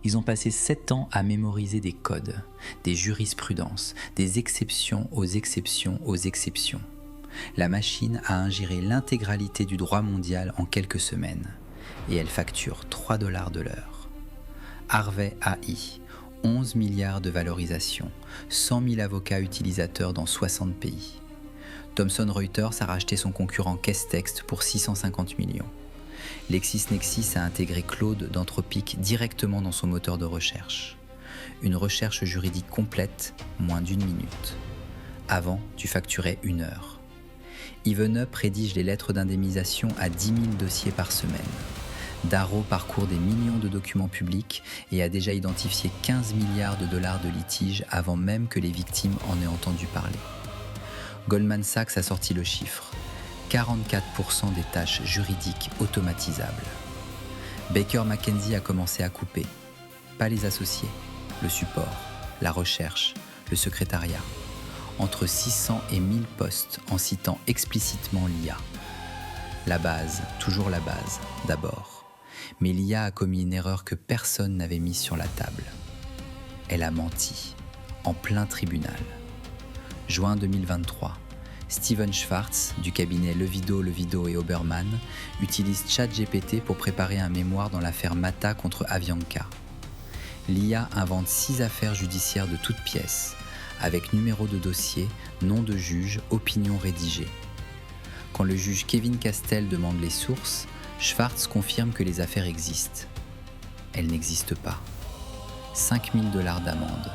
Ils ont passé 7 ans à mémoriser des codes, des jurisprudences, des exceptions aux exceptions aux exceptions. La machine a ingéré l'intégralité du droit mondial en quelques semaines, et elle facture 3 $ de l'heure. Harvey AI, 11 milliards de valorisation, 100 000 avocats utilisateurs dans 60 pays. Thomson Reuters a racheté son concurrent Casetext pour 650 millions. LexisNexis a intégré Claude d'Anthropic directement dans son moteur de recherche. Une recherche juridique complète, moins d'1 minute. Avant, tu facturais 1 heure. Evenup rédige les lettres d'indemnisation à 10 000 dossiers par semaine. Darrow parcourt des millions de documents publics et a déjà identifié 15 milliards de dollars de litiges avant même que les victimes en aient entendu parler. Goldman Sachs a sorti le chiffre. 44% des tâches juridiques automatisables. Baker McKenzie a commencé à couper. Pas les associés, le support, la recherche, le secrétariat. Entre 600 et 1000 postes en citant explicitement l'IA. La base, toujours la base, d'abord. Mais l'IA a commis une erreur que personne n'avait mise sur la table. Elle a menti, en plein tribunal. Juin 2023. Steven Schwartz, du cabinet Levido et Oberman, utilise ChatGPT pour préparer un mémoire dans l'affaire Mata contre Avianca. L'IA invente 6 affaires judiciaires de toutes pièces, avec numéro de dossier, nom de juge, opinion rédigée. Quand le juge Kevin Castell demande les sources, Schwartz confirme que les affaires existent. Elles n'existent pas. 5 000 $ d'amende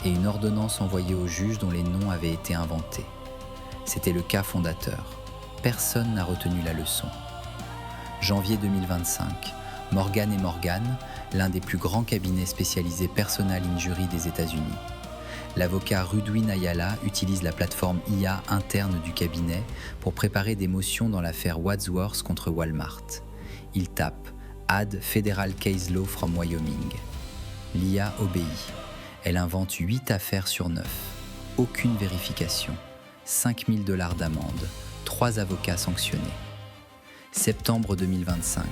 et une ordonnance envoyée au juge dont les noms avaient été inventés. C'était le cas fondateur. Personne n'a retenu la leçon. Janvier 2025, Morgan & Morgan, l'un des plus grands cabinets spécialisés personal injury des États-Unis. L'avocat Rudwin Ayala utilise la plateforme IA interne du cabinet pour préparer des motions dans l'affaire Wadsworth contre Walmart. Il tape « Add Federal Case Law from Wyoming ». L'IA obéit. Elle invente 8 affaires sur 9. Aucune vérification. 5 000 $ d'amende. 3 avocats sanctionnés. Septembre 2025.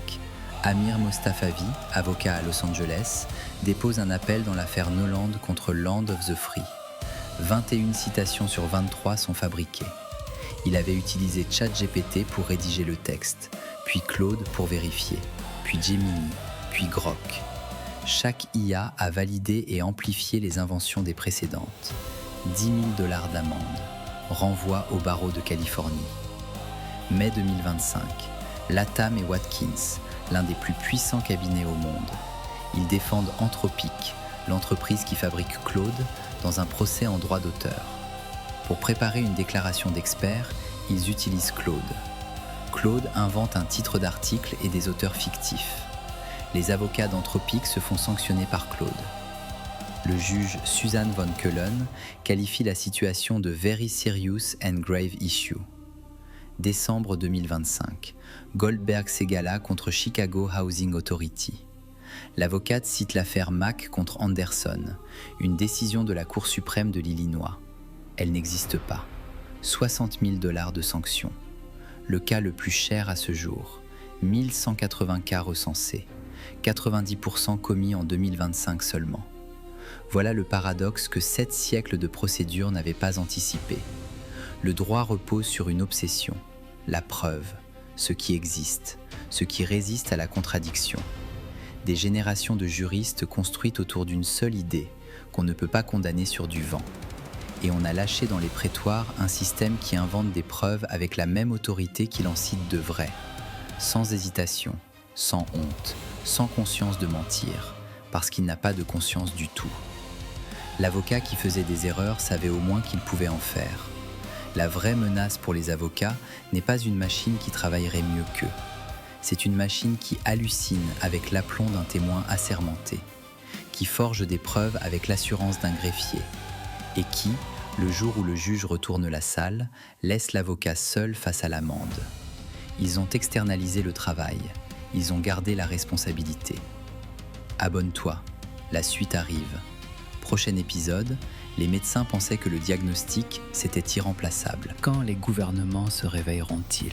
Amir Mostafavi, avocat à Los Angeles, dépose un appel dans l'affaire Noland contre Land of the Free. 21 citations sur 23 sont fabriquées. Il avait utilisé ChatGPT pour rédiger le texte, puis Claude pour vérifier, puis Gemini, puis Grok. Chaque IA a validé et amplifié les inventions des précédentes. 10 000 $ d'amende. Renvoi au barreau de Californie. Mai 2025. Latham et Watkins, l'un des plus puissants cabinets au monde. Ils défendent Anthropic, l'entreprise qui fabrique Claude, dans un procès en droit d'auteur. Pour préparer une déclaration d'expert, ils utilisent Claude. Claude invente un titre d'article et des auteurs fictifs. Les avocats d'Anthropic se font sanctionner par Claude. Le juge Suzanne von Keulen qualifie la situation de « very serious and grave issue ». Décembre 2025, Goldberg-Segalla contre Chicago Housing Authority. L'avocate cite l'affaire Mack contre Anderson, une décision de la Cour suprême de l'Illinois. Elle n'existe pas. 60 000 $ de sanctions. Le cas le plus cher à ce jour. 1180 cas recensés. 90% commis en 2025 seulement. Voilà le paradoxe que 7 siècles de procédures n'avaient pas anticipé. Le droit repose sur une obsession, la preuve, ce qui existe, ce qui résiste à la contradiction. Des générations de juristes construites autour d'une seule idée, qu'on ne peut pas condamner sur du vent. Et on a lâché dans les prétoires un système qui invente des preuves avec la même autorité qu'il en cite de vraies, sans hésitation, sans honte, sans conscience de mentir, parce qu'il n'a pas de conscience du tout. L'avocat qui faisait des erreurs savait au moins qu'il pouvait en faire. La vraie menace pour les avocats n'est pas une machine qui travaillerait mieux qu'eux. C'est une machine qui hallucine avec l'aplomb d'un témoin assermenté, qui forge des preuves avec l'assurance d'un greffier, et qui, le jour où le juge retourne la salle, laisse l'avocat seul face à l'amende. Ils ont externalisé le travail, ils ont gardé la responsabilité. Abonne-toi, la suite arrive. Prochain épisode, les médecins pensaient que le diagnostic, c'était irremplaçable. Quand les gouvernements se réveilleront-ils ?